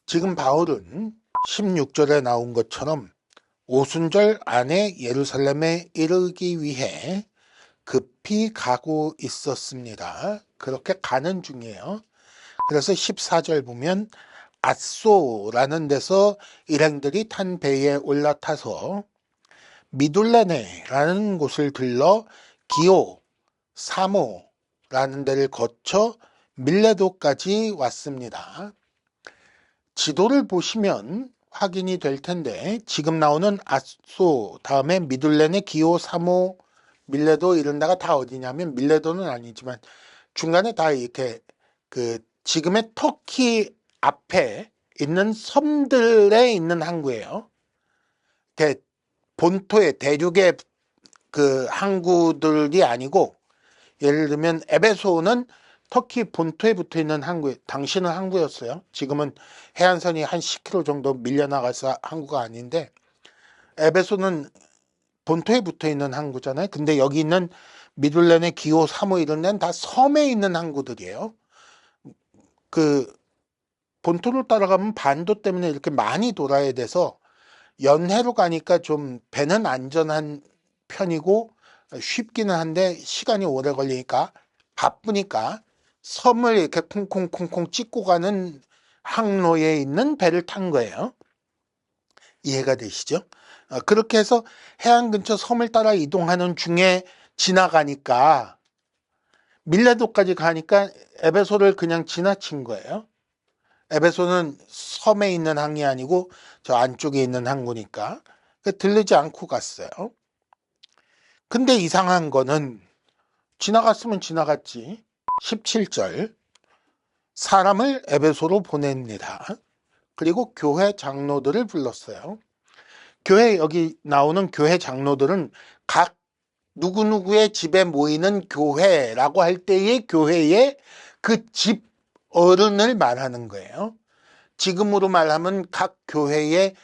지금 바울은 16절에 나온 것처럼 오순절 안에 예루살렘에 이르기 위해 급히 가고 있었습니다. 그렇게 가는 중이에요. 그래서 14절 보면 앗소라는 데서 일행들이 탄 배에 올라타서 미둘레네라는 곳을 들러 기오, 사모라는 데를 거쳐 밀레도까지 왔습니다. 지도를 보시면 확인이 될 텐데 지금 나오는 앗소 다음에 미둘레네, 기오, 사모, 밀레도 이런 데가 다 어디냐면 밀레도는 아니지만 중간에 다 이렇게 그 지금의 터키 앞에 있는 섬들에 있는 항구예요. 본토의 대륙의 그 항구들이 아니고 예를 들면 에베소는 터키 본토에 붙어 있는 항구, 당시는 항구였어요. 지금은 해안선이 한 10km 정도 밀려나가서 항구가 아닌데 에베소는 본토에 붙어 있는 항구잖아요. 근데 여기 있는 미둘레네, 기오, 사모 이런 데는 다 섬에 있는 항구들이에요. 그 본토를 따라가면 반도 때문에 이렇게 많이 돌아야 돼서 연해로 가니까 좀 배는 안전한 편이고 쉽기는 한데 시간이 오래 걸리니까 바쁘니까 섬을 이렇게 콩콩콩콩 찍고 가는 항로에 있는 배를 탄 거예요. 이해가 되시죠? 그렇게 해서 해안 근처 섬을 따라 이동하는 중에 지나가니까 밀레도까지 가니까 에베소를 그냥 지나친 거예요. 에베소는 섬에 있는 항이 아니고 저 안쪽에 있는 항구니까 들르지 않고 갔어요. 근데 이상한 거는 지나갔으면 지나갔지. 17절 사람을 에베소로 보냅니다. 그리고 교회 장로들을 불렀어요. 교회 여기 나오는 교회 장로들은 각 누구누구의 집에 모이는 교회라고 할 때의 교회의 그 집 어른을 말하는 거예요. 지금으로 말하면 각 교회의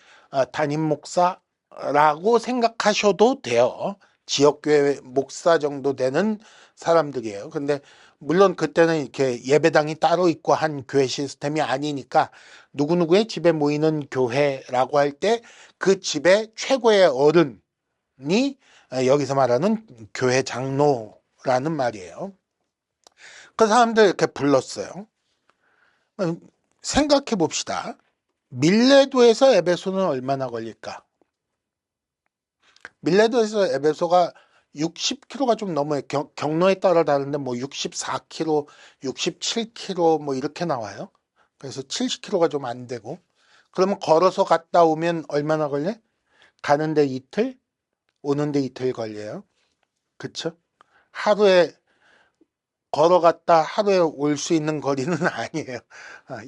담임 목사라고 생각하셔도 돼요. 지역교회 목사 정도 되는 사람들이에요. 근데 물론 그때는 이렇게 예배당이 따로 있고 한 교회 시스템이 아니니까 누구누구의 집에 모이는 교회라고 할 때 그 집의 최고의 어른이 여기서 말하는 교회 장로라는 말이에요. 그 사람들 이렇게 불렀어요. 생각해 봅시다. 밀레도에서 에베소는 얼마나 걸릴까? 밀레도에서 에베소가 60km가 좀 넘어요. 경로에 따라 다른데 뭐 64km, 67km 뭐 이렇게 나와요. 그래서 70km가 좀 안 되고. 그러면 걸어서 갔다 오면 얼마나 걸려? 가는데 이틀, 오는데 이틀 걸려요. 그쵸? 하루에 걸어갔다 하루에 올 수 있는 거리는 아니에요.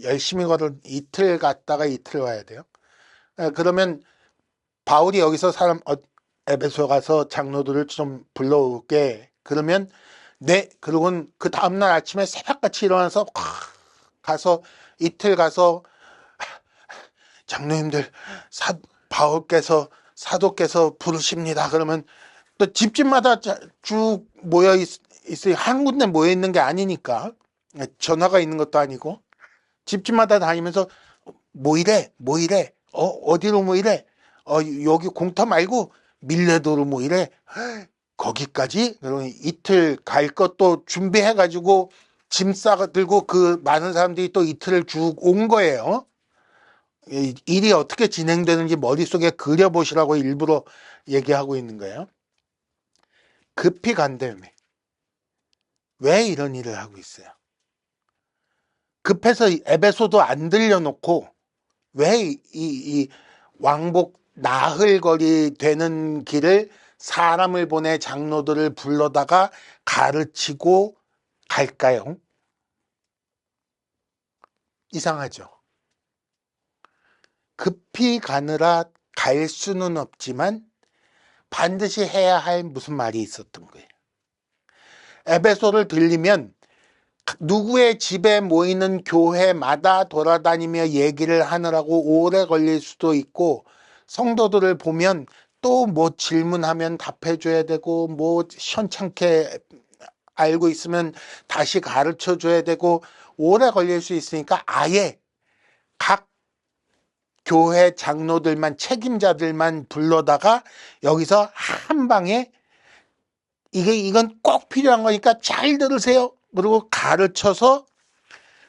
열심히 걸어 이틀 갔다가 이틀 와야 돼요. 그러면 바울이 여기서 에베소 가서 장로들을 좀 불러오게 그러면 네 그러고는 그 다음날 아침에 새벽같이 일어나서 가서 이틀 가서 장로님들 바울께서 사도께서 부르십니다. 그러면 또 집집마다 쭉 모여 있어요. 한 군데 모여 있는 게 아니니까 전화가 있는 것도 아니고 집집마다 다니면서 뭐 이래 어디로 뭐 이래 여기 공터 말고 밀레도로 뭐 이래 거기까지 그러면 이틀 갈 것도 준비해 가지고 짐 싸가 들고 그 많은 사람들이 또 이틀을 쭉 온 거예요. 일이 어떻게 진행되는지 머릿속에 그려보시라고 일부러 얘기하고 있는 거예요. 급히 간다며. 왜 이런 일을 하고 있어요? 급해서 에베소도 안 들려놓고 왜 이 왕복 나흘거리 되는 길을 사람을 보내 장로들을 불러다가 가르치고 갈까요? 이상하죠. 급히 가느라 갈 수는 없지만 반드시 해야 할 무슨 말이 있었던 거예요. 에베소를 들리면 누구의 집에 모이는 교회마다 돌아다니며 얘기를 하느라고 오래 걸릴 수도 있고 성도들을 보면 또 뭐 질문하면 답해줘야 되고 뭐 시원찮게 알고 있으면 다시 가르쳐줘야 되고 오래 걸릴 수 있으니까 아예 각 교회 장로들만, 책임자들만 불러다가 여기서 한 방에 이건 꼭 필요한 거니까 잘 들으세요. 그리고 가르쳐서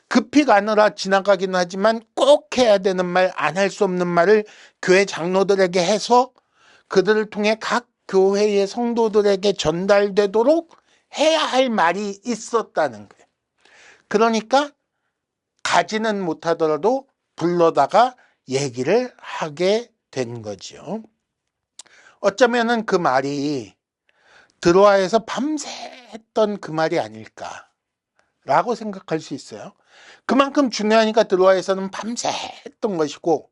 급히 가느라 지나가긴 하지만 꼭 해야 되는 말, 안 할 수 없는 말을 교회 장로들에게 해서 그들을 통해 각 교회의 성도들에게 전달되도록 해야 할 말이 있었다는 거예요. 그러니까 가지는 못하더라도 불러다가 얘기를 하게 된 거죠. 어쩌면은 그 말이 드로아에서 밤새 했던 그 말이 아닐까라고 생각할 수 있어요. 그만큼 중요하니까 드로아에서는 밤새 했던 것이고,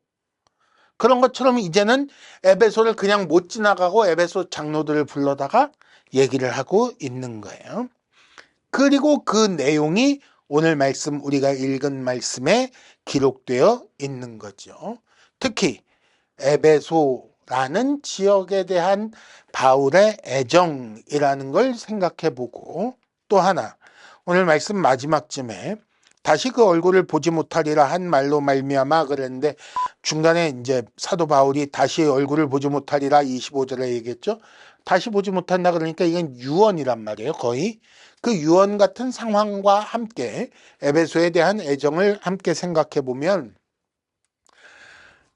그런 것처럼 이제는 에베소를 그냥 못 지나가고 에베소 장로들을 불러다가 얘기를 하고 있는 거예요. 그리고 그 내용이 오늘 말씀, 우리가 읽은 말씀에 기록되어 있는 거죠. 특히 에베소라는 지역에 대한 바울의 애정이라는 걸 생각해 보고, 또 하나 오늘 말씀 마지막쯤에 다시 그 얼굴을 보지 못하리라 한 말로 말미암아 그랬는데, 중간에 이제 사도 바울이 다시 얼굴을 보지 못하리라 25절에 얘기했죠. 다시 보지 못한다 그러니까 이건 유언이란 말이에요. 거의 그 유언 같은 상황과 함께 에베소에 대한 애정을 함께 생각해 보면,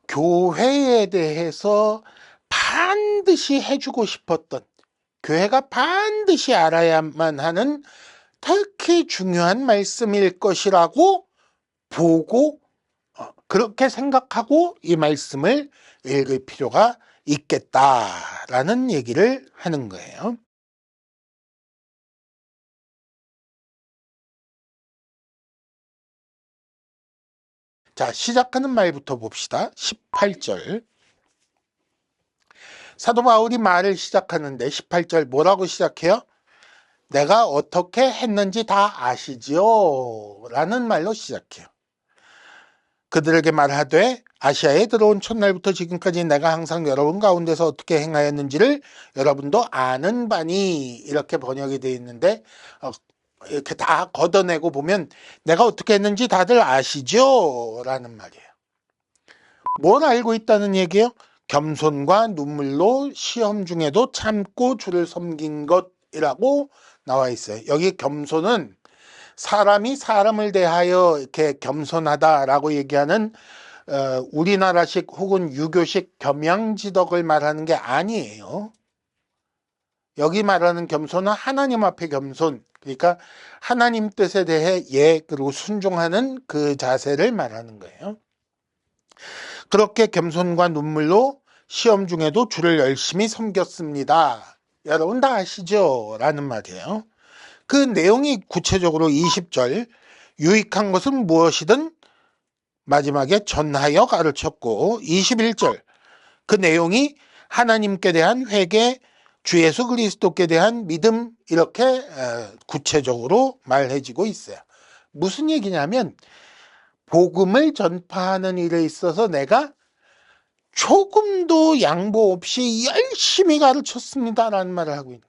교회에 대해서 반드시 해주고 싶었던, 교회가 반드시 알아야만 하는 특히 중요한 말씀일 것이라고 보고, 그렇게 생각하고 이 말씀을 읽을 필요가 있겠다라는 얘기를 하는 거예요. 자, 시작하는 말부터 봅시다. 18절. 사도 바울이 말을 시작하는데 18절 뭐라고 시작해요? 내가 어떻게 했는지 다 아시지요? 라는 말로 시작해요. 그들에게 말하되 아시아에 들어온 첫날부터 지금까지 내가 항상 여러분 가운데서 어떻게 행하였는지를 여러분도 아는 바니, 이렇게 번역이 되어 있는데, 이렇게 다 걷어내고 보면 내가 어떻게 했는지 다들 아시죠? 라는 말이에요. 뭘 알고 있다는 얘기예요? 겸손과 눈물로 시험 중에도 참고 주를 섬긴 것이라고 나와 있어요. 여기 겸손은 사람이 사람을 대하여 이렇게 겸손하다라고 얘기하는 우리나라식 혹은 유교식 겸양지덕을 말하는 게 아니에요. 여기 말하는 겸손은 하나님 앞에 겸손, 그러니까 하나님 뜻에 대해 그리고 순종하는 그 자세를 말하는 거예요. 그렇게 겸손과 눈물로 시험 중에도 주를 열심히 섬겼습니다. 여러분 다 아시죠? 라는 말이에요. 그 내용이 구체적으로 20절, 유익한 것은 무엇이든 마지막에 전하여 가르쳤고, 21절, 그 내용이 하나님께 대한 회개, 주 예수 그리스도께 대한 믿음, 이렇게 구체적으로 말해지고 있어요. 무슨 얘기냐면 복음을 전파하는 일에 있어서 내가 조금도 양보 없이 열심히 가르쳤습니다라는 말을 하고 있는 거예요.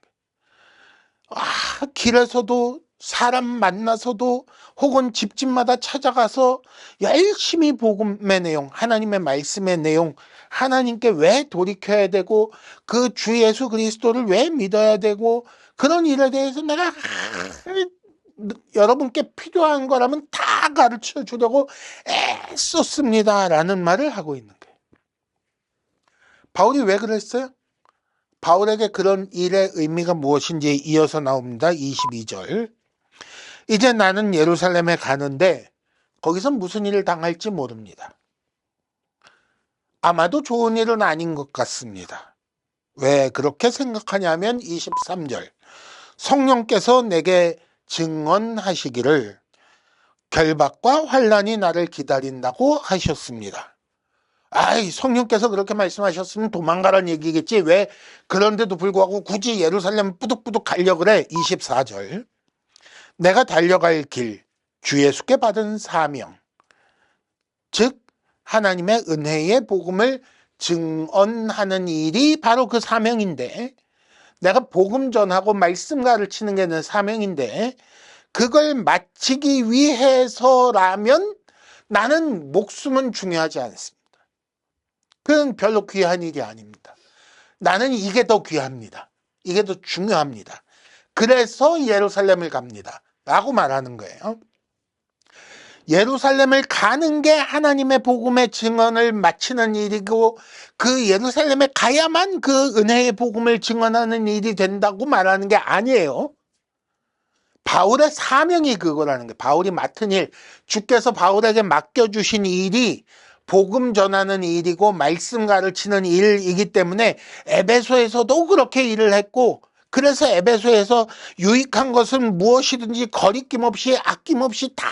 길에서도 사람 만나서도 혹은 집집마다 찾아가서 열심히 복음의 내용, 하나님의 말씀의 내용, 하나님께 왜 돌이켜야 되고 그 주 예수 그리스도를 왜 믿어야 되고 그런 일에 대해서 내가 여러분께 필요한 거라면 다 가르쳐 주려고 애썼습니다라는 말을 하고 있는 거예요. 바울이 왜 그랬어요? 바울에게 그런 일의 의미가 무엇인지 이어서 나옵니다. 22절. 이제 나는 예루살렘에 가는데 거기서 무슨 일을 당할지 모릅니다. 아마도 좋은 일은 아닌 것 같습니다. 왜 그렇게 생각하냐면 23절. 성령께서 내게 증언하시기를 결박과 환난이 나를 기다린다고 하셨습니다. 성령께서 그렇게 말씀하셨으면 도망가라는 얘기겠지. 왜 그런데도 불구하고 굳이 예루살렘 뿌득뿌득 가려고 그래. 24절. 내가 달려갈 길, 주 예수께 받은 사명, 즉 하나님의 은혜의 복음을 증언하는 일이 바로 그 사명인데, 내가 복음 전하고 말씀 가르치는 게 내 사명인데, 그걸 마치기 위해서라면 나는 목숨은 중요하지 않습니다. 그건 별로 귀한 일이 아닙니다. 나는 이게 더 귀합니다. 이게 더 중요합니다. 그래서 예루살렘을 갑니다. 라고 말하는 거예요. 예루살렘을 가는 게 하나님의 복음의 증언을 마치는 일이고 그 예루살렘에 가야만 그 은혜의 복음을 증언하는 일이 된다고 말하는 게 아니에요. 바울의 사명이 그거라는 거예요. 바울이 맡은 일, 주께서 바울에게 맡겨주신 일이 복음 전하는 일이고 말씀 가르치는 일이기 때문에 에베소에서도 그렇게 일을 했고 그래서 에베소에서 유익한 것은 무엇이든지 거리낌 없이 아낌없이 다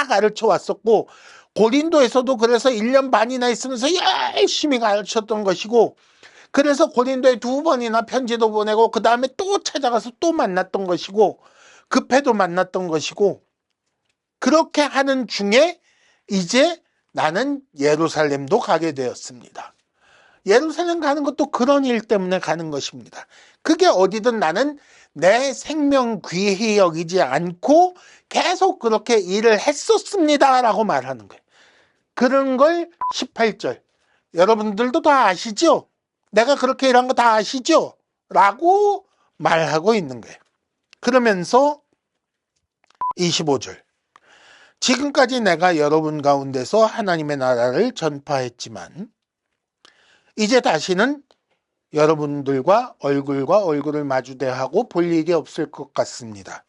가르쳐 왔었고 고린도에서도 그래서 1년 반이나 있으면서 열심히 가르쳤던 것이고 그래서 고린도에 2번이나 편지도 보내고 그 다음에 또 찾아가서 또 만났던 것이고 급해도 만났던 것이고 그렇게 하는 중에 이제 나는 예루살렘도 가게 되었습니다. 예루살렘 가는 것도 그런 일 때문에 가는 것입니다. 그게 어디든 나는 내 생명 귀히 여기지 않고 계속 그렇게 일을 했었습니다 라고 말하는 거예요. 그런 걸 18절 여러분들도 다 아시죠? 내가 그렇게 일한 거 다 아시죠? 라고 말하고 있는 거예요. 그러면서 25절 지금까지 내가 여러분 가운데서 하나님의 나라를 전파했지만 이제 다시는 여러분들과 얼굴과 얼굴을 마주대하고 볼 일이 없을 것 같습니다.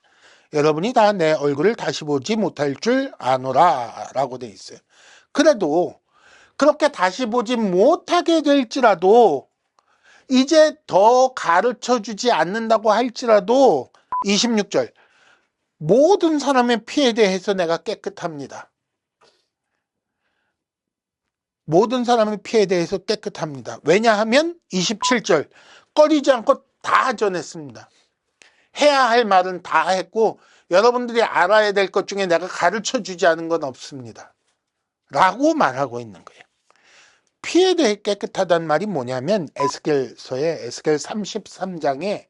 여러분이 다 내 얼굴을 다시 보지 못할 줄 아노라 라고 돼 있어요. 그래도 그렇게 다시 보지 못하게 될지라도 이제 더 가르쳐주지 않는다고 할지라도 26절 모든 사람의 피에 대해서 내가 깨끗합니다. 모든 사람의 피에 대해서 깨끗합니다. 왜냐하면 27절 꺼리지 않고 다 전했습니다. 해야 할 말은 다 했고 여러분들이 알아야 될 것 중에 내가 가르쳐주지 않은 건 없습니다. 라고 말하고 있는 거예요. 피에 대해 깨끗하다는 말이 뭐냐면 에스겔서의 에스겔 33장에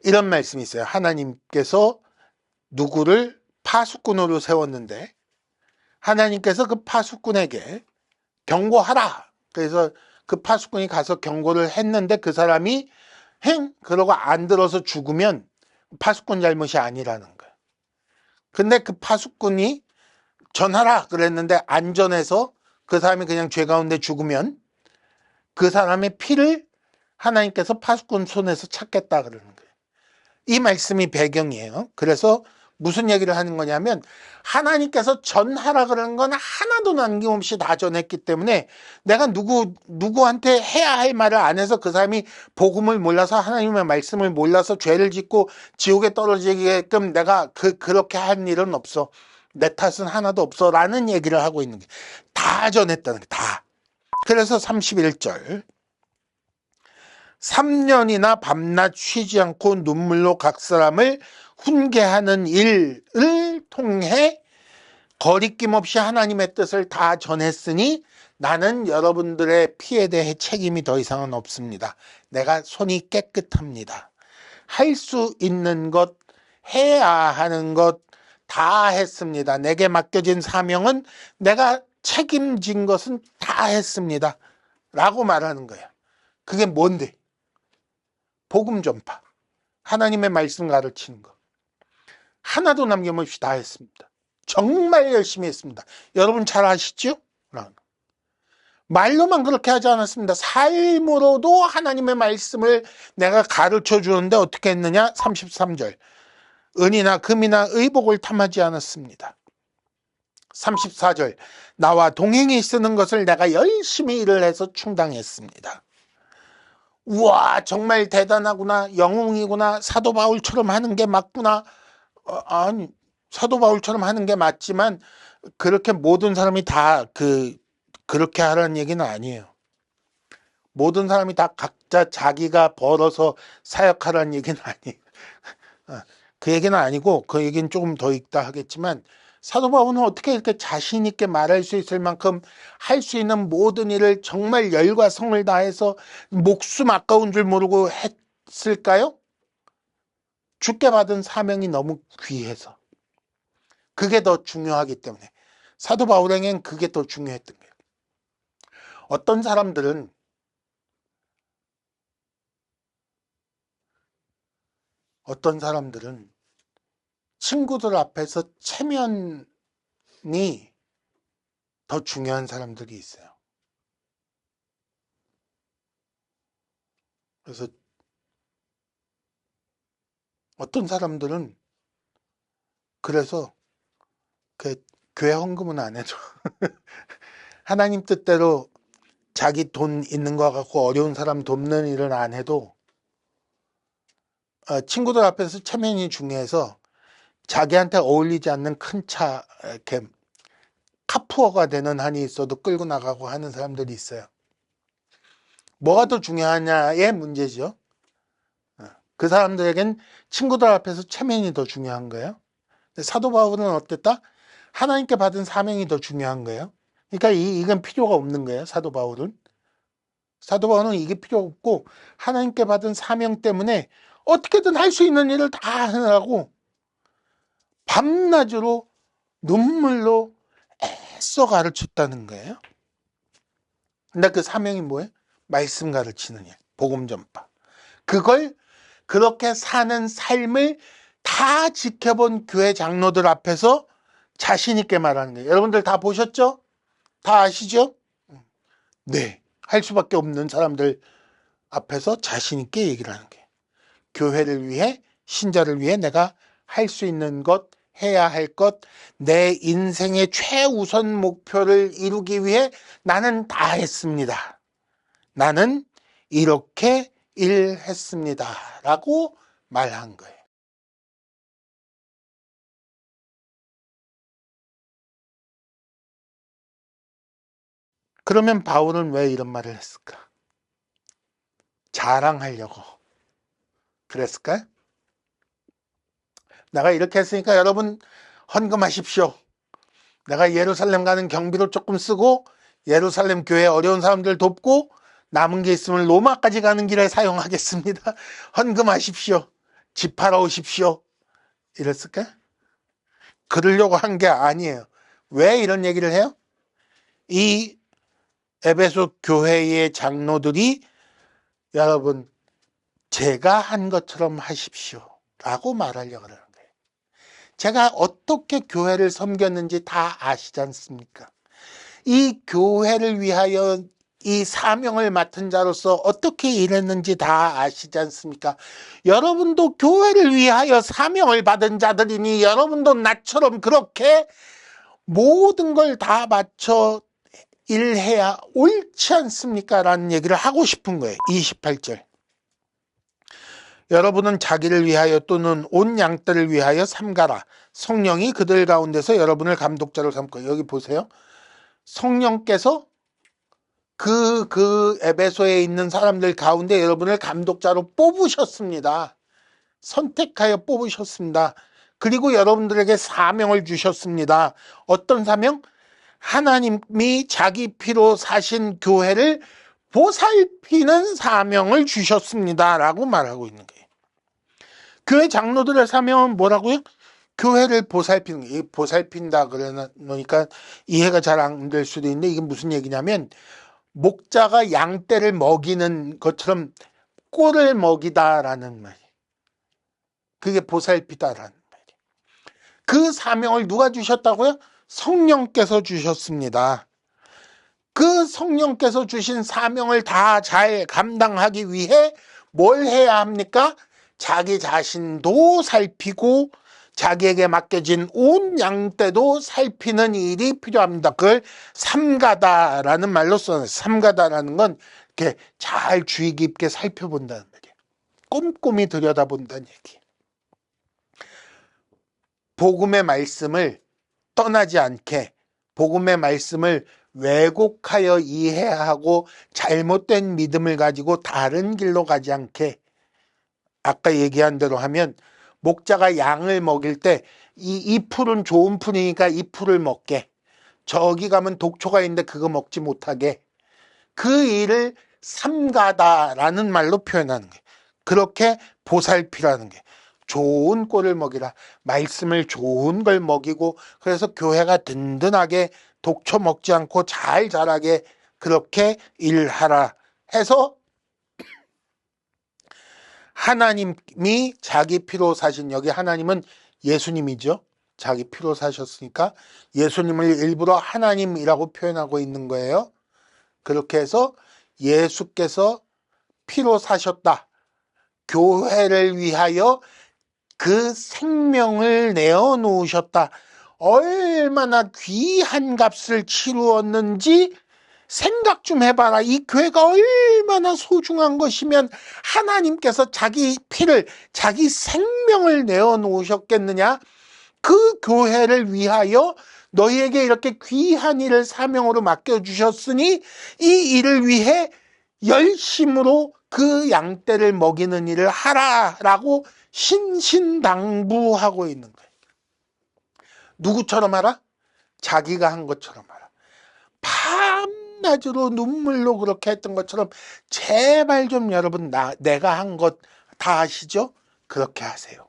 이런 말씀이 있어요. 하나님께서 누구를 파수꾼으로 세웠는데 하나님께서 그 파수꾼에게 경고하라. 그래서 그 파수꾼이 가서 경고를 했는데 그 사람이 그러고 안 들어서 죽으면 파수꾼 잘못이 아니라는 거예요. 근데 그 파수꾼이 전하라 그랬는데 안 전해서 그 사람이 그냥 죄 가운데 죽으면 그 사람의 피를 하나님께서 파수꾼 손에서 찾겠다 그러는 거예요. 이 말씀이 배경이에요. 그래서 무슨 얘기를 하는 거냐면 하나님께서 전하라 그러는 건 하나도 남김없이 다 전했기 때문에 내가 누구한테 해야 할 말을 안 해서 그 사람이 복음을 몰라서 하나님의 말씀을 몰라서 죄를 짓고 지옥에 떨어지게끔 내가 그렇게 한 일은 없어. 내 탓은 하나도 없어 라는 얘기를 하고 있는 게 다 전했다는 게 다. 그래서 31절 3년이나 밤낮 쉬지 않고 눈물로 각 사람을 훈계하는 일을 통해 거리낌 없이 하나님의 뜻을 다 전했으니 나는 여러분들의 피에 대해 책임이 더 이상은 없습니다. 내가 손이 깨끗합니다. 할 수 있는 것, 해야 하는 것 다 했습니다. 내게 맡겨진 사명은 내가 책임진 것은 다 했습니다. 라고 말하는 거예요. 그게 뭔데? 복음 전파. 하나님의 말씀 가르치는 거. 하나도 남김없이 다 했습니다. 정말 열심히 했습니다. 여러분 잘 아시죠? 말로만 그렇게 하지 않았습니다. 삶으로도 하나님의 말씀을 내가 가르쳐 주는데 어떻게 했느냐? 33절. 은이나 금이나 의복을 탐하지 않았습니다. 34절. 나와 동행이 쓰는 것을 내가 열심히 일을 해서 충당했습니다. 우와, 정말 대단하구나. 영웅이구나. 사도 바울처럼 하는 게 맞구나. 아니, 사도 바울처럼 하는 게 맞지만 그렇게 모든 사람이 다 그렇게 하라는 얘기는 아니에요. 모든 사람이 다 각자 자기가 벌어서 사역하라는 얘기는 아니에요. 그 얘기는 아니고 그 얘기는 조금 더 있다 하겠지만 사도 바울은 어떻게 이렇게 자신 있게 말할 수 있을 만큼 할 수 있는 모든 일을 정말 열과 성을 다해서 목숨 아까운 줄 모르고 했을까요? 주께 받은 사명이 너무 귀해서 그게 더 중요하기 때문에 사도 바울에겐 그게 더 중요했던 거예요. 어떤 사람들은 친구들 앞에서 체면이 더 중요한 사람들이 있어요. 그래서 어떤 사람들은 그래서 그 교회 헌금은 안 해줘. 하나님 뜻대로 자기 돈 있는 거 갖고 어려운 사람 돕는 일은 안 해도 친구들 앞에서 체면이 중요해서 자기한테 어울리지 않는 큰 차, 이렇게 카푸어가 되는 한이 있어도 끌고 나가고 하는 사람들이 있어요. 뭐가 더 중요하냐의 문제죠. 그 사람들에겐 친구들 앞에서 체면이 더 중요한 거예요. 사도 바울은 어땠다? 하나님께 받은 사명이 더 중요한 거예요. 그러니까 이건 필요가 없는 거예요. 사도 바울은 이게 필요 없고 하나님께 받은 사명 때문에 어떻게든 할 수 있는 일을 다 하느라고 밤낮으로 눈물로 애써 가르쳤다는 거예요. 근데 그 사명이 뭐예요? 말씀 가르치는 일, 복음 전파. 그걸 그렇게 사는 삶을 다 지켜본 교회 장로들 앞에서 자신 있게 말하는 거예요. 여러분들 다 보셨죠? 다 아시죠? 네. 할 수밖에 없는 사람들 앞에서 자신 있게 얘기를 하는 거예요. 교회를 위해, 신자를 위해 내가 할 수 있는 것, 해야 할 것, 내 인생의 최우선 목표를 이루기 위해 나는 다 했습니다. 나는 이렇게 일했습니다. 라고 말한 거예요. 그러면 바울은 왜 이런 말을 했을까? 자랑하려고 그랬을까요? 내가 이렇게 했으니까 여러분 헌금하십시오. 내가 예루살렘 가는 경비로 조금 쓰고 예루살렘 교회 어려운 사람들 돕고 남은 게 있으면 로마까지 가는 길에 사용하겠습니다. 헌금하십시오. 집 팔아 오십시오. 이랬을까요? 그러려고 한 게 아니에요. 왜 이런 얘기를 해요? 이 에베소 교회의 장로들이 여러분 제가 한 것처럼 하십시오 라고 말하려고 그러는 거예요. 제가 어떻게 교회를 섬겼는지 다 아시지 않습니까? 이 교회를 위하여 이 사명을 맡은 자로서 어떻게 일했는지 다 아시지 않습니까? 여러분도 교회를 위하여 사명을 받은 자들이니 여러분도 나처럼 그렇게 모든 걸 다 맞춰 일해야 옳지 않습니까? 라는 얘기를 하고 싶은 거예요. 28절. 여러분은 자기를 위하여 또는 온 양떼를 위하여 삼가라. 성령이 그들 가운데서 여러분을 감독자로 삼고. 여기 보세요. 성령께서 그 에베소에 있는 사람들 가운데 여러분을 감독자로 뽑으셨습니다. 선택하여 뽑으셨습니다. 그리고 여러분들에게 사명을 주셨습니다. 어떤 사명? 하나님이 자기 피로 사신 교회를 보살피는 사명을 주셨습니다. 라고 말하고 있는 거예요. 교회 장로들의 사명은 뭐라고요? 교회를 보살피는 거예요. 보살핀다 그러니까 이해가 잘 안 될 수도 있는데 이게 무슨 얘기냐면 목자가 양떼를 먹이는 것처럼 꼴을 먹이다라는 말이에요. 그게 보살피다라는 말이에요. 그 사명을 누가 주셨다고요? 성령께서 주셨습니다. 그 성령께서 주신 사명을 다 잘 감당하기 위해 뭘 해야 합니까? 자기 자신도 살피고 자기에게 맡겨진 온 양떼도 살피는 일이 필요합니다. 그걸 삼가다라는 말로 써요. 삼가다라는 건 이렇게 잘 주의 깊게 살펴본다는 말이에요. 꼼꼼히 들여다본다는 얘기. 복음의 말씀을 떠나지 않게 복음의 말씀을 왜곡하여 이해하고 잘못된 믿음을 가지고 다른 길로 가지 않게 아까 얘기한 대로 하면 목자가 양을 먹일 때 이 풀은 좋은 풀이니까 이 풀을 먹게 저기 가면 독초가 있는데 그거 먹지 못하게 그 일을 삼가다라는 말로 표현하는 거예요. 그렇게 보살피라는 게 좋은 꼴을 먹이라. 말씀을 좋은 걸 먹이고 그래서 교회가 든든하게 독초 먹지 않고 잘 자라게 그렇게 일하라 해서 하나님이 자기 피로 사신, 여기 하나님은 예수님이죠. 자기 피로 사셨으니까 예수님을 일부러 하나님이라고 표현하고 있는 거예요. 그렇게 해서 예수께서 피로 사셨다. 교회를 위하여 그 생명을 내어놓으셨다. 얼마나 귀한 값을 치루었는지 생각 좀 해봐라. 이 교회가 얼마나 소중한 것이면 하나님께서 자기 피를, 자기 생명을 내어놓으셨겠느냐. 그 교회를 위하여 너희에게 이렇게 귀한 일을 사명으로 맡겨주셨으니 이 일을 위해 열심으로 그 양떼를 먹이는 일을 하라라고 신신당부하고 있는 거예요. 누구처럼 하라? 자기가 한 것처럼 하라. 밤낮으로 눈물로 그렇게 했던 것처럼 제발 좀 여러분 내가 한 것 다 아시죠? 그렇게 하세요.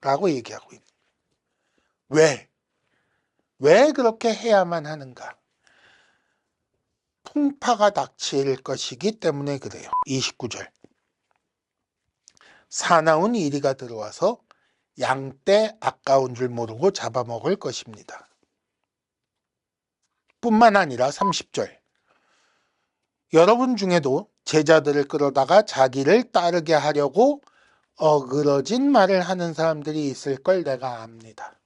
라고 얘기하고 있는 거예요. 왜 그렇게 해야만 하는가? 풍파가 닥칠 것이기 때문에 그래요. 29절. 사나운 이리가 들어와서 양떼 아까운 줄 모르고 잡아먹을 것입니다. 뿐만 아니라 30절. 여러분 중에도 제자들을 끌어다가 자기를 따르게 하려고 어그러진 말을 하는 사람들이 있을 걸 내가 압니다.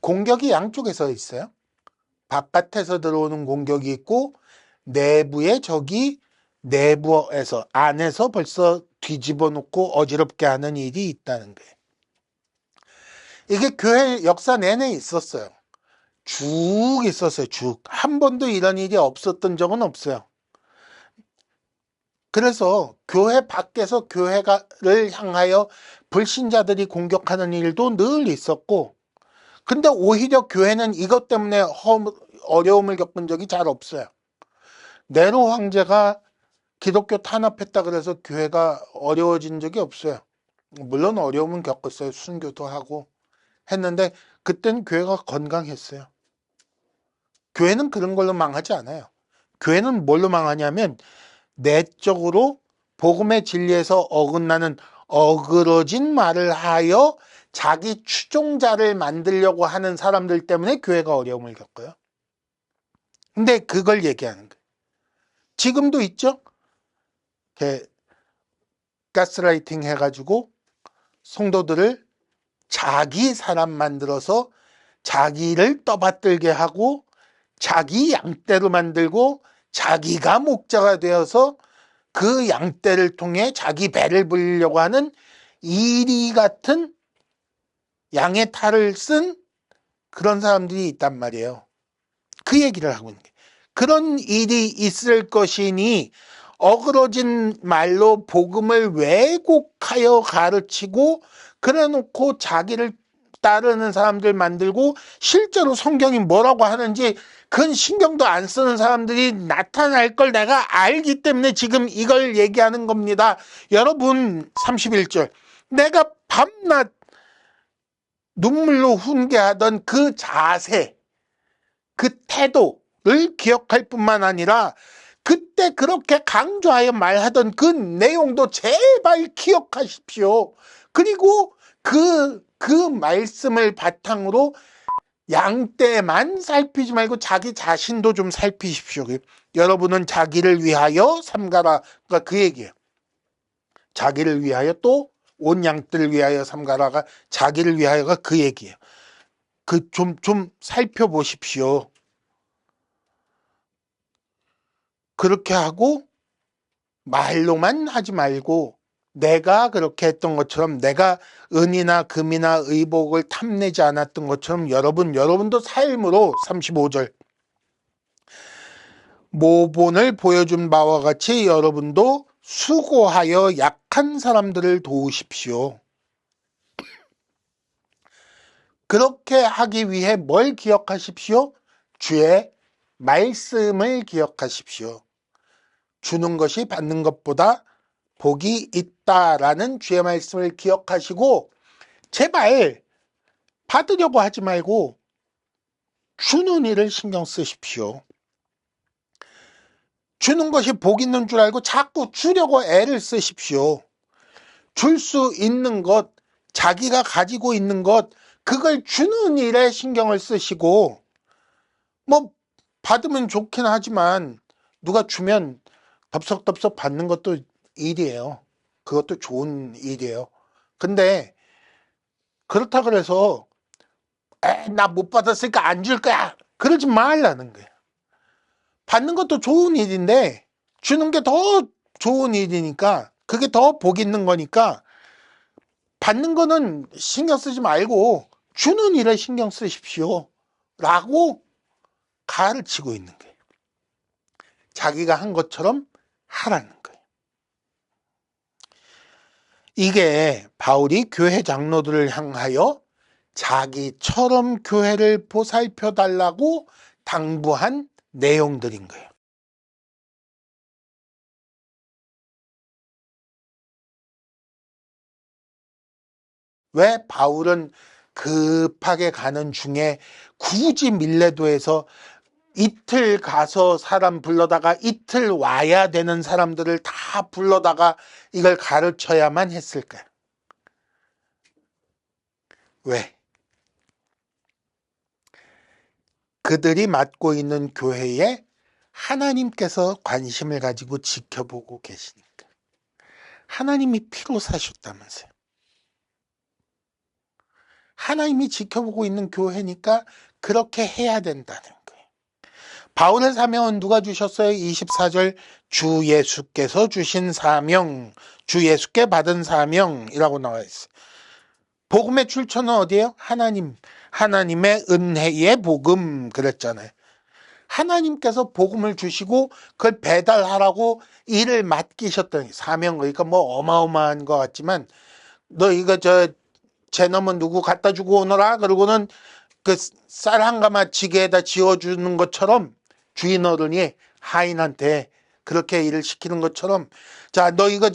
공격이 양쪽에서 있어요. 바깥에서 들어오는 공격이 있고 내부의 적이 내부에서 안에서 벌써 뒤집어 놓고 어지럽게 하는 일이 있다는 거예요. 이게 교회 역사 내내 있었어요. 쭉 있었어요. 쭉. 한 번도 이런 일이 없었던 적은 없어요. 그래서 교회 밖에서 교회를 향하여 불신자들이 공격하는 일도 늘 있었고, 근데 오히려 교회는 이것 때문에 어려움을 겪은 적이 잘 없어요. 네로 황제가 기독교 탄압했다 그래서 교회가 어려워진 적이 없어요. 물론 어려움은 겪었어요. 순교도 하고 했는데 그때는 교회가 건강했어요. 교회는 그런 걸로 망하지 않아요. 교회는 뭘로 망하냐면 내적으로 복음의 진리에서 어긋나는 어그러진 말을 하여 자기 추종자를 만들려고 하는 사람들 때문에 교회가 어려움을 겪어요. 근데 그걸 얘기하는 거예요. 지금도 있죠? 가스라이팅 해가지고 성도들을 자기 사람 만들어서 자기를 떠받들게 하고 자기 양떼로 만들고 자기가 목자가 되어서 그 양떼를 통해 자기 배를 불리려고 하는 이리 같은 양의 탈을 쓴 그런 사람들이 있단 말이에요. 그 얘기를 하고 있는 거예요. 그런 일이 있을 것이니 어그러진 말로 복음을 왜곡하여 가르치고 그래놓고 자기를 따르는 사람들 만들고 실제로 성경이 뭐라고 하는지 그건 신경도 안 쓰는 사람들이 나타날 걸 내가 알기 때문에 지금 이걸 얘기하는 겁니다. 여러분 31절. 내가 밤낮 눈물로 훈계하던 그 자세, 그 태도를 기억할 뿐만 아니라 그때 그렇게 강조하여 말하던 그 내용도 제발 기억하십시오. 그리고 그 말씀을 바탕으로 양떼만 살피지 말고 자기 자신도 좀 살피십시오. 여러분은 자기를 위하여 삼가라. 그러니까 그 얘기예요. 자기를 위하여 또 온 양떼를 위하여 삼가라가 자기를 위하여가 그 얘기예요. 그 좀 살펴보십시오. 그렇게 하고 말로만 하지 말고 내가 그렇게 했던 것처럼 내가 은이나 금이나 의복을 탐내지 않았던 것처럼 여러분도 삶으로 35절 모본을 보여준 바와 같이 여러분도 수고하여 약한 사람들을 도우십시오. 그렇게 하기 위해 뭘 기억하십시오? 주의 말씀을 기억하십시오. 주는 것이 받는 것보다 복이 있다라는 주의 말씀을 기억하시고 제발 받으려고 하지 말고 주는 일을 신경 쓰십시오. 주는 것이 복 있는 줄 알고 자꾸 주려고 애를 쓰십시오. 줄 수 있는 것, 자기가 가지고 있는 것, 그걸 주는 일에 신경을 쓰시고, 뭐 받으면 좋긴 하지만 누가 주면 덥석덥석 받는 것도 일이에요. 그것도 좋은 일이에요. 근데 그렇다 그래서 나 못 받았으니까 안 줄 거야, 그러지 말라는 거예요. 받는 것도 좋은 일인데 주는 게 더 좋은 일이니까, 그게 더 복 있는 거니까 받는 거는 신경 쓰지 말고 주는 일에 신경 쓰십시오 라고 가르치고 있는 거예요. 자기가 한 것처럼 하라는 거예요. 이게 바울이 교회 장로들을 향하여 자기처럼 교회를 보살펴 달라고 당부한 내용들인 거예요. 왜 바울은 급하게 가는 중에 굳이 밀레도에서 이틀 가서 사람 불러다가 이틀 와야 되는 사람들을 다 불러다가 이걸 가르쳐야만 했을까요? 왜? 그들이 맡고 있는 교회에 하나님께서 관심을 가지고 지켜보고 계시니까. 하나님이 피로 사셨다면서요. 하나님이 지켜보고 있는 교회니까 그렇게 해야 된다는 거예요. 바울의 사명은 누가 주셨어요? 24절, 주 예수께서 주신 사명, 주 예수께 받은 사명이라고 나와 있어요. 복음의 출처는 어디예요? 하나님, 하나님의 은혜의 복음 그랬잖아요. 하나님께서 복음을 주시고 그걸 배달하라고 일을 맡기셨던 사명, 그러니까 뭐 어마어마한 것 같지만, 너 이거 제 놈은 누구 갖다 주고 오너라 그러고는 그 쌀 한 가마 지게에다 지어주는 것처럼, 주인 어른이 하인한테 그렇게 일을 시키는 것처럼, 자, 너 이거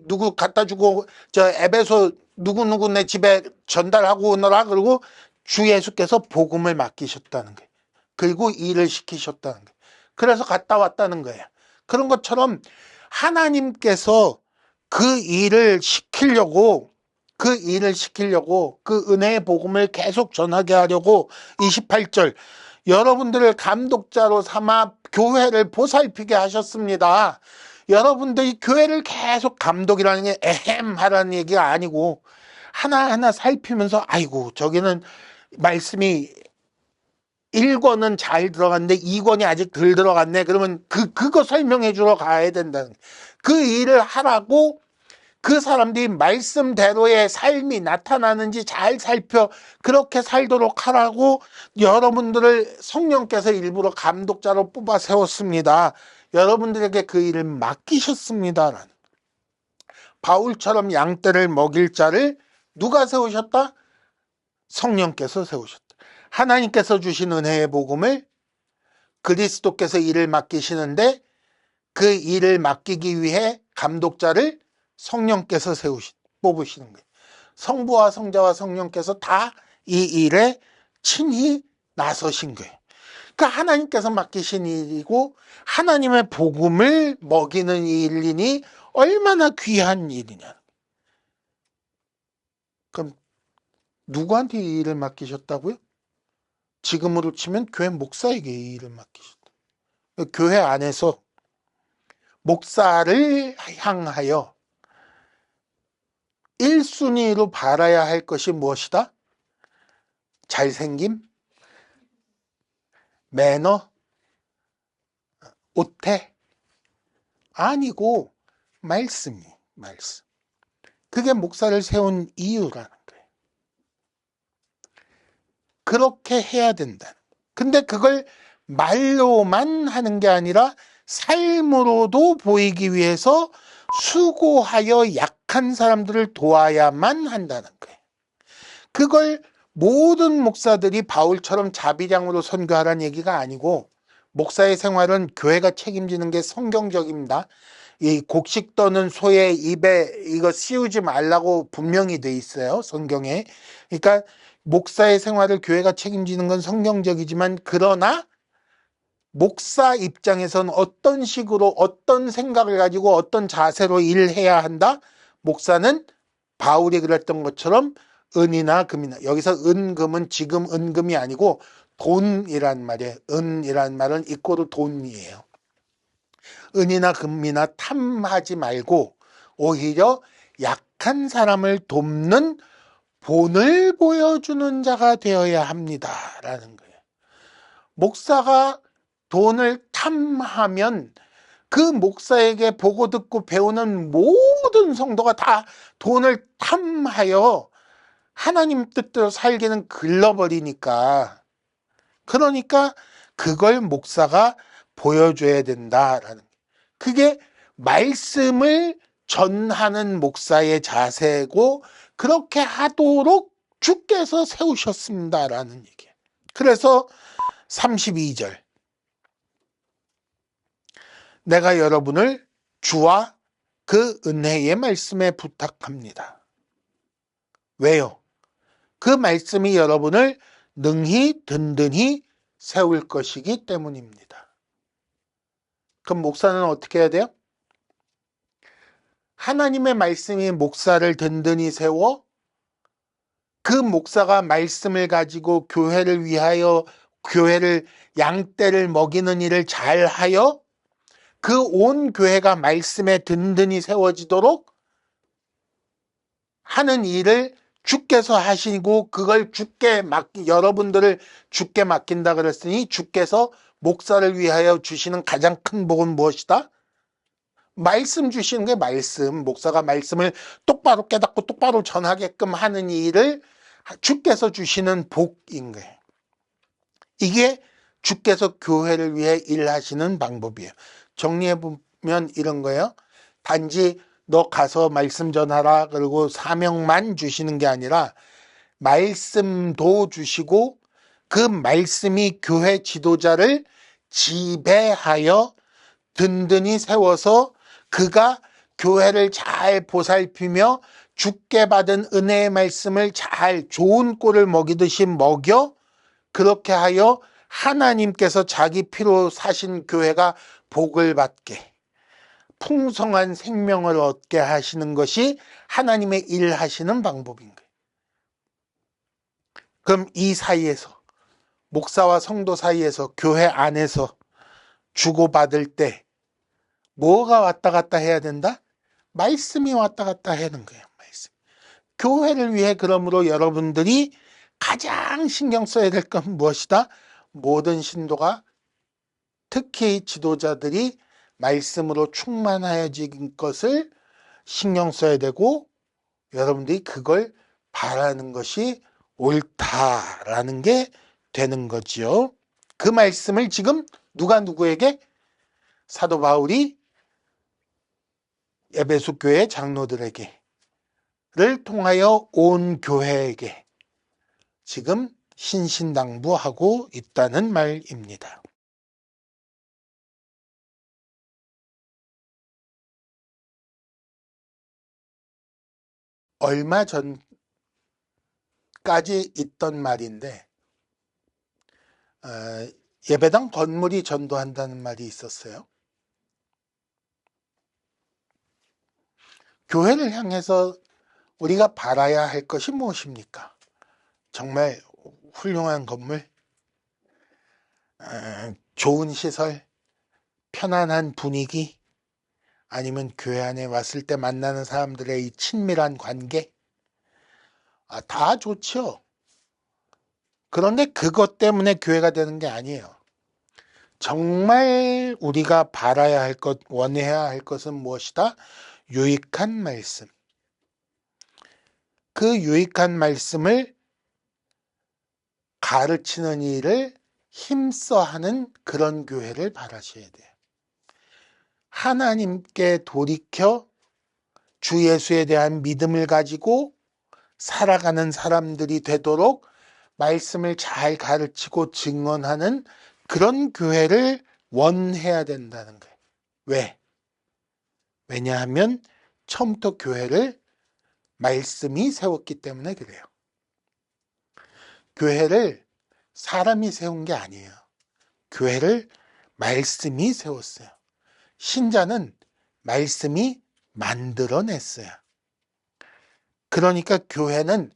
누구 갖다 주고 에베소 누구누구 내 집에 전달하고 오너라 그러고 주 예수께서 복음을 맡기셨다는 거예요. 그리고 일을 시키셨다는 거예요. 그래서 갔다 왔다는 거예요. 그런 것처럼 하나님께서 그 일을 시키려고 그 은혜의 복음을 계속 전하게 하려고 28절, 여러분들을 감독자로 삼아 교회를 보살피게 하셨습니다. 여러분들이 교회를 계속, 감독이라는 게 하라는 얘기가 아니고 하나하나 살피면서, 아이고 저기는 말씀이 1권은 잘 들어갔는데 2권이 아직 덜 들어갔네, 그러면 그거 설명해 주러 가야 된다는, 그 일을 하라고, 그 사람들이 말씀대로의 삶이 나타나는지 잘 살펴 그렇게 살도록 하라고 여러분들을 성령께서 일부러 감독자로 뽑아 세웠습니다. 여러분들에게 그 일을 맡기셨습니다. 바울처럼 양떼를 먹일 자를 누가 세우셨다? 성령께서 세우셨다. 하나님께서 주신 은혜의 복음을 그리스도께서 일을 맡기시는데, 그 일을 맡기기 위해 감독자를 성령께서 뽑으시는 거예요. 성부와 성자와 성령께서 다 이 일에 친히 나서신 거예요. 그러니까 하나님께서 맡기신 일이고 하나님의 복음을 먹이는 일이니 얼마나 귀한 일이냐. 그럼 누구한테 이 일을 맡기셨다고요? 지금으로 치면 교회 목사에게 이 일을 맡기셨다. 교회 안에서 목사를 향하여 1순위로 바라야 할 것이 무엇이다? 잘생김, 매너, 오태? 아니고 말씀. 그게 목사를 세운 이유라는 거예요. 그렇게 해야 된다. 근데 그걸 말로만 하는 게 아니라 삶으로도 보이기 위해서 수고하여 약한 사람들을 도와야만 한다는 거예요. 그걸 모든 목사들이 바울처럼 자비량으로 선교하라는 얘기가 아니고, 목사의 생활은 교회가 책임지는 게 성경적입니다. 이 곡식 떠는 소의 입에 이거 씌우지 말라고 분명히 돼 있어요, 성경에. 그러니까 목사의 생활을 교회가 책임지는 건 성경적이지만, 그러나 목사 입장에선 어떤 식으로 어떤 생각을 가지고 어떤 자세로 일해야 한다? 목사는 바울이 그랬던 것처럼 은이나 금이나, 여기서 은금은 지금 은금이 아니고 돈이란 말이에요. 은이란 말은 이꼬르 돈이에요. 은이나 금이나 탐하지 말고 오히려 약한 사람을 돕는 본을 보여주는 자가 되어야 합니다라는 거예요. 목사가 돈을 탐하면 그 목사에게 보고 듣고 배우는 모든 성도가 다 돈을 탐하여 하나님 뜻대로 살기는 글러버리니까, 그러니까 그걸 목사가 보여줘야 된다라는, 그게 말씀을 전하는 목사의 자세고 그렇게 하도록 주께서 세우셨습니다라는 얘기예요. 그래서 32절, 내가 여러분을 주와 그 은혜의 말씀에 부탁합니다. 왜요? 그 말씀이 여러분을 능히 든든히 세울 것이기 때문입니다. 그럼 목사는 어떻게 해야 돼요? 하나님의 말씀이 목사를 든든히 세워 그 목사가 말씀을 가지고 교회를 위하여, 교회를 양떼를 먹이는 일을 잘하여 그 온 교회가 말씀에 든든히 세워지도록 하는 일을 주께서 하시고, 그걸 여러분들을 주께 맡긴다 그랬으니 주께서 목사를 위하여 주시는 가장 큰 복은 무엇이다? 말씀 주시는 게 말씀, 목사가 말씀을 똑바로 깨닫고 똑바로 전하게끔 하는 일을 주께서 주시는 복인 거예요. 이게 주께서 교회를 위해 일하시는 방법이에요. 정리해보면 이런 거예요. 단지 너 가서 말씀 전하라 그리고 사명만 주시는 게 아니라 말씀도 주시고 그 말씀이 교회 지도자를 지배하여 든든히 세워서 그가 교회를 잘 보살피며 주께 받은 은혜의 말씀을 잘 좋은 꼴을 먹이듯이 먹여, 그렇게 하여 하나님께서 자기 피로 사신 교회가 복을 받게, 풍성한 생명을 얻게 하시는 것이 하나님의 일하시는 방법인 거예요. 그럼 이 사이에서, 목사와 성도 사이에서, 교회 안에서 주고받을 때 뭐가 왔다 갔다 해야 된다? 말씀이 왔다 갔다 하는 거예요. 말씀. 교회를 위해 그러므로 여러분들이 가장 신경 써야 될 건 무엇이다? 모든 신도가, 특히 지도자들이 말씀으로 충만하여진 것을 신경 써야 되고, 여러분들이 그걸 바라는 것이 옳다라는 게 되는 거지요. 그 말씀을 지금 누가 누구에게? 사도 바울이 에베소 교회 장로들에게 를 통하여 온 교회에게 지금 신신당부하고 있다는 말입니다. 얼마 전까지 있던 말인데, 예배당 건물이 전도한다는 말이 있었어요. 교회를 향해서 우리가 바라야 할 것이 무엇입니까? 정말 훌륭한 건물, 좋은 시설, 편안한 분위기, 아니면 교회 안에 왔을 때 만나는 사람들의 이 친밀한 관계, 다 좋죠. 그런데 그것 때문에 교회가 되는 게 아니에요. 정말 우리가 바라야 할 것, 원해야 할 것은 무엇이다? 유익한 말씀. 그 유익한 말씀을 가르치는 일을 힘써 하는 그런 교회를 바라셔야 돼요. 하나님께 돌이켜 주 예수에 대한 믿음을 가지고 살아가는 사람들이 되도록 말씀을 잘 가르치고 증언하는 그런 교회를 원해야 된다는 거예요. 왜? 왜냐하면 처음부터 교회를 말씀이 세웠기 때문에 그래요. 교회를 사람이 세운 게 아니에요. 교회를 말씀이 세웠어요. 신자는 말씀이 만들어냈어요. 그러니까 교회는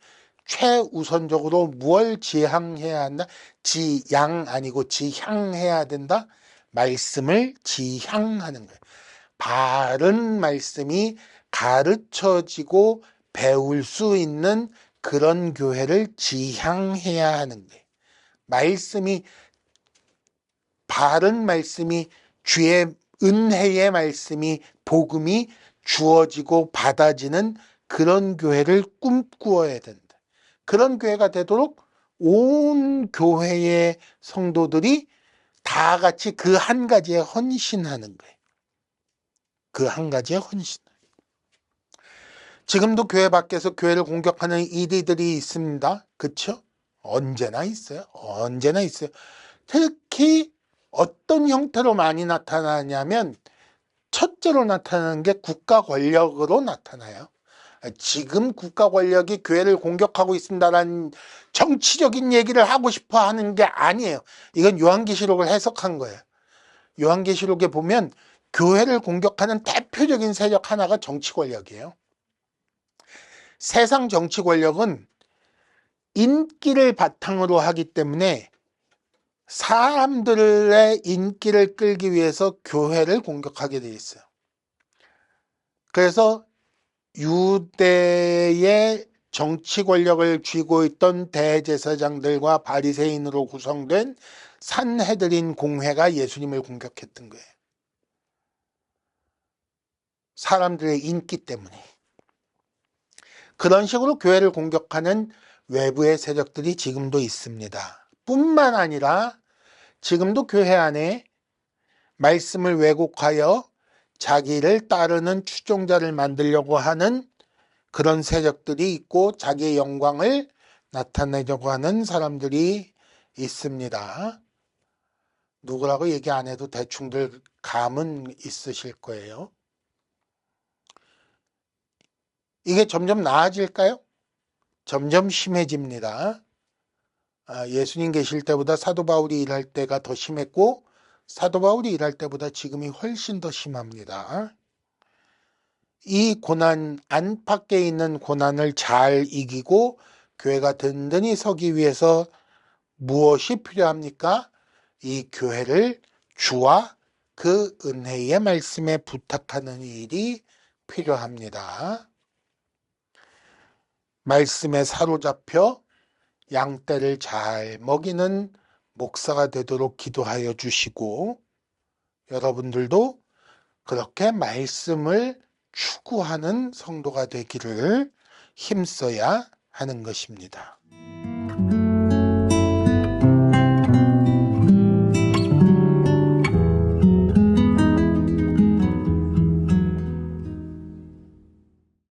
최우선적으로 무엇을 지향해야 한다? 지양 아니고 지향해야 된다? 말씀을 지향하는 거예요. 바른 말씀이 가르쳐지고 배울 수 있는 그런 교회를 지향해야 하는 거예요. 바른 말씀이 주의 은혜의 말씀이 복음이 주어지고 받아지는 그런 교회를 꿈꾸어야 된다. 그런 교회가 되도록 온 교회의 성도들이 다 같이 그 한 가지에 헌신하는 거예요. 그 한 가지에 헌신. 지금도 교회 밖에서 교회를 공격하는 이리들이 있습니다. 그렇죠? 언제나 있어요. 언제나 있어요. 특히 어떤 형태로 많이 나타나냐면 첫째로 나타나는 게 국가 권력으로 나타나요. 지금 국가 권력이 교회를 공격하고 있습니다라는 정치적인 얘기를 하고 싶어 하는 게 아니에요. 이건 요한계시록을 해석한 거예요. 요한계시록에 보면 교회를 공격하는 대표적인 세력 하나가 정치 권력이에요. 세상 정치 권력은 인기를 바탕으로 하기 때문에 사람들의 인기를 끌기 위해서 교회를 공격하게 돼 있어요. 그래서 유대의 정치 권력을 쥐고 있던 대제사장들과 바리새인으로 구성된 산헤드린 공회가 예수님을 공격했던 거예요. 사람들의 인기 때문에. 그런 식으로 교회를 공격하는 외부의 세력들이 지금도 있습니다. 뿐만 아니라 지금도 교회 안에 말씀을 왜곡하여 자기를 따르는 추종자를 만들려고 하는 그런 세력들이 있고 자기의 영광을 나타내려고 하는 사람들이 있습니다. 누구라고 얘기 안 해도 대충들 감은 있으실 거예요. 이게 점점 나아질까요? 점점 심해집니다. 예수님 계실 때보다 사도 바울이 일할 때가 더 심했고 사도 바울이 일할 때보다 지금이 훨씬 더 심합니다. 이 고난, 안팎에 있는 고난을 잘 이기고 교회가 든든히 서기 위해서 무엇이 필요합니까? 이 교회를 주와 그 은혜의 말씀에 부탁하는 일이 필요합니다. 말씀에 사로잡혀 양떼를 잘 먹이는 목사가 되도록 기도하여 주시고 여러분들도 그렇게 말씀을 추구하는 성도가 되기를 힘써야 하는 것입니다.